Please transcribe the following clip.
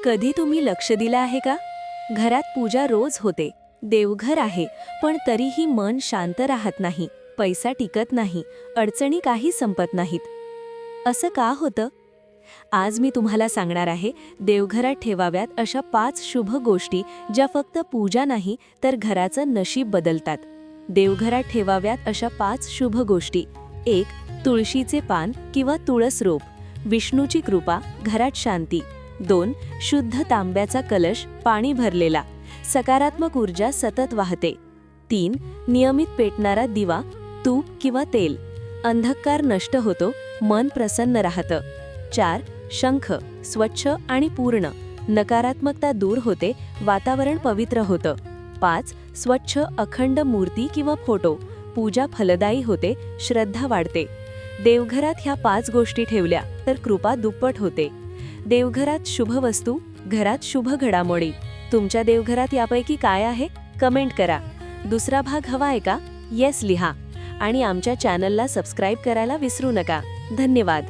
कधी तुम्ही लक्ष दिलं आहे का? घरात पूजा रोज होते, देवघर आहे, पण तरीही मन शांत राहत नाही, पैसा टिकत नाही, अडचणी काही संपत नाहीत. असं का होतं? आज मी तुम्हाला सांगणार आहे, देवघरात ठेवाव्यात अशा 5 शुभ गोष्टी ज्या फक्त पूजा नाही तर घराचं नशीब बदलतात. देवघरात ठेवाव्यात अशा 5 शुभ गोष्टी. 1. तुळशीचे पान किंवा तुळस रोप. विष्णूची कृपा, घरात शांती. 2. शुद्ध तांब्याचा कलश, पाणी भरलेला, सकारात्मक ऊर्जा सतत वाहते. 3. नियमित पेटणारा दिवा, तूप किंवा तेल, अंधकार नष्ट होतो, मन प्रसन्न राहतं. 4. शंख, स्वच्छ आणि पूर्ण, नकारात्मकता दूर होते, वातावरण पवित्र होतं. 5. स्वच्छ अखंड मूर्ती किंवा फोटो, पूजा फलदायी होते, श्रद्धा वाढते. देवघरात ह्या 5 गोष्टी ठेवल्या तर कृपा दुप्पट होते. देवघरात शुभ वस्तू, घरात शुभ घडामोडी. तुमच्या देवघरात यापैकी काय आहे? कमेंट करा. दुसरा भाग हवा आहे का? येस लिहा. आणि आमच्या चॅनलला सबस्क्राईब करायला विसरू नका. धन्यवाद.